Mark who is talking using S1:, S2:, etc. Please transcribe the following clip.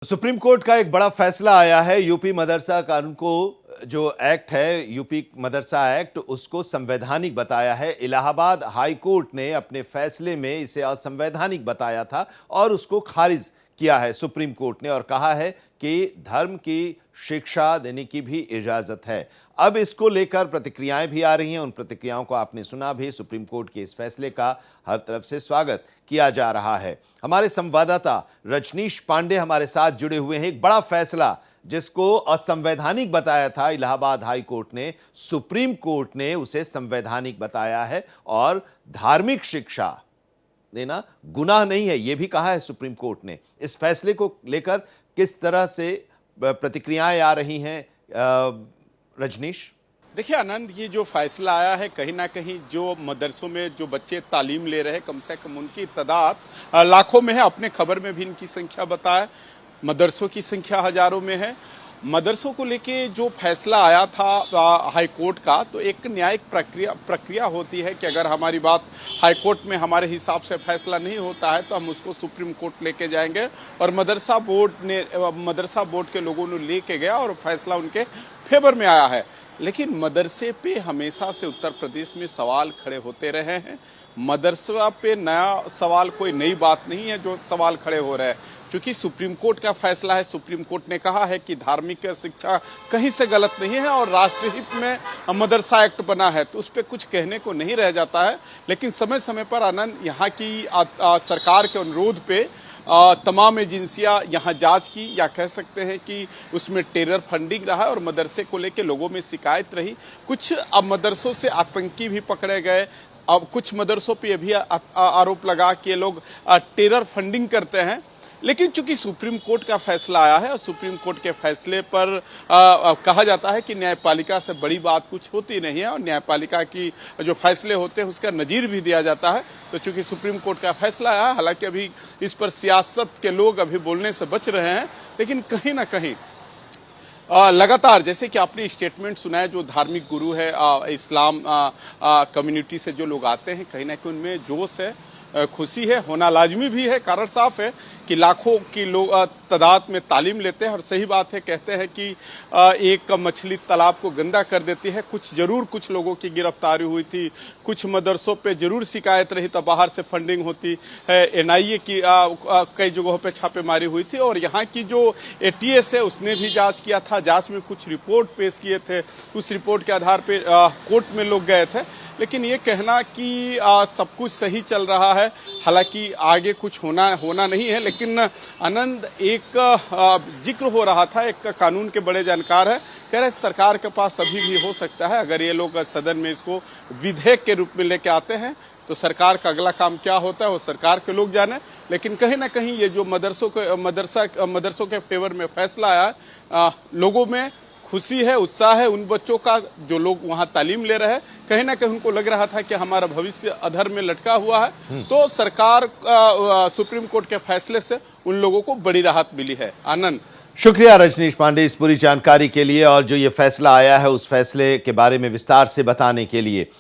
S1: Supreme court का एक बड़ा फैसला आया है। यूपी मदरसा कानून को जो एक्ट है, यूपी मदरसा एक्ट, उसको संवैधानिक बताया है। इलाहाबाद हाई कोर्ट ने अपने फैसले में इसे असंवैधानिक बताया था और उसको खारिज किया है सुप्रीम कोर्ट ने, और कहा है कि धर्म की शिक्षा देने की भी इजाजत है। अब इसको लेकर प्रतिक्रियाएं भी आ रही हैं। उन प्रतिक्रियाओं को आपने सुना भी। सुप्रीम कोर्ट के इस फैसले का हर तरफ से स्वागत किया जा रहा है। हमारे संवाददाता रजनीश पांडे हमारे साथ जुड़े हुए हैं। एक बड़ा फैसला जिसको असंवैधानिक बताया था इलाहाबाद हाई कोर्ट ने, सुप्रीम कोर्ट ने उसे संवैधानिक बताया है और धार्मिक शिक्षा देना गुनाह नहीं है, यह भी कहा है सुप्रीम कोर्ट ने। इस फैसले को लेकर किस तरह से प्रतिक्रियाएं आ रही हैं रजनीश?
S2: देखिए आनंद, ये जो फैसला आया है कहीं ना कहीं जो मदरसों में जो बच्चे तालीम ले रहे हैं, कम से कम उनकी तादाद लाखों में है। अपने खबर में भी इनकी संख्या बताया, मदरसों की संख्या हजारों में है। मदरसों को लेके जो फैसला आया था हाई कोर्ट का, तो एक न्यायिक प्रक्रिया होती है कि अगर हमारी बात हाई कोर्ट में हमारे हिसाब से फैसला नहीं होता है तो हम उसको सुप्रीम कोर्ट लेके जाएंगे। और मदरसा बोर्ड के लोगों ने लेके गया और फैसला उनके फेवर में आया है। लेकिन मदरसे पे हमेशा से उत्तर प्रदेश में सवाल खड़े होते रहे हैं। मदरसा पे नया सवाल, कोई नई बात नहीं है जो सवाल खड़े हो रहे हैं, क्योंकि सुप्रीम कोर्ट का फैसला है। सुप्रीम कोर्ट ने कहा है कि धार्मिक शिक्षा कहीं से गलत नहीं है और राष्ट्रहित में मदरसा एक्ट बना है, तो उस पर कुछ कहने को नहीं रह जाता है। लेकिन समय समय पर आनंद, यहाँ की सरकार के अनुरोध पे तमाम एजेंसियां यहाँ जांच की, या कह सकते हैं कि उसमें टेरर फंडिंग रहा है और मदरसे को लेकर लोगों में शिकायत रही। कुछ अब मदरसों से आतंकी भी पकड़े गए। अब कुछ मदरसों पे भी आरोप लगा कि ये लोग टेरर फंडिंग करते हैं। लेकिन चूंकि सुप्रीम कोर्ट का फैसला आया है और सुप्रीम कोर्ट के फैसले पर कहा जाता है कि न्यायपालिका से बड़ी बात कुछ होती नहीं है और न्यायपालिका की जो फैसले होते हैं उसका नजीर भी दिया जाता है। तो चूंकि सुप्रीम कोर्ट का फैसला आया, हालांकि अभी इस पर सियासत के लोग अभी बोलने से बच रहे हैं, लेकिन कहीं ना कहीं लगातार, जैसे कि आपने स्टेटमेंट सुना है, जो धार्मिक गुरु है इस्लाम कम्युनिटी से जो लोग आते हैं, कहीं ना कहीं उनमें जोश है, खुशी है, होना लाजमी भी है। कारण साफ है कि लाखों की लोग तादाद में तालीम लेते हैं और सही बात है, कहते हैं कि एक मछली तालाब को गंदा कर देती है। कुछ लोगों की गिरफ्तारी हुई थी, कुछ मदरसों पे जरूर शिकायत रही, तो बाहर से फंडिंग होती है। एनआईए की कई जगहों पे छापेमारी हुई थी और यहाँ की जो एटीएस है उसने भी जांच किया था। जांच में कुछ रिपोर्ट पेश किए थे, उस रिपोर्ट के आधार पे कोर्ट में लोग गए थे। लेकिन ये कहना कि सब कुछ सही चल रहा है, हालांकि आगे कुछ होना नहीं है। लेकिन आनंद, एक जिक्र हो रहा था, एक कानून के बड़े जानकार है, कह रहे सरकार के पास अभी भी हो सकता है, अगर ये लोग सदन में इसको विधेयक के रूप में लेके आते हैं तो सरकार का अगला काम क्या होता है वो सरकार के लोग जाने। लेकिन कहीं ना कहीं ये जो मदरसों के फेवर में फैसला आया, लोगों में खुशी है, उत्साह है। उन बच्चों का जो लोग वहां तालीम ले रहे हैं, कहीं ना कहीं उनको लग रहा था कि हमारा भविष्य अधर में लटका हुआ है। तो सरकार सुप्रीम कोर्ट के फैसले से उन लोगों को बड़ी राहत मिली है। आनंद,
S1: शुक्रिया रजनीश पांडे इस पूरी जानकारी के लिए और जो ये फैसला आया है उस फैसले के बारे में विस्तार से बताने के लिए।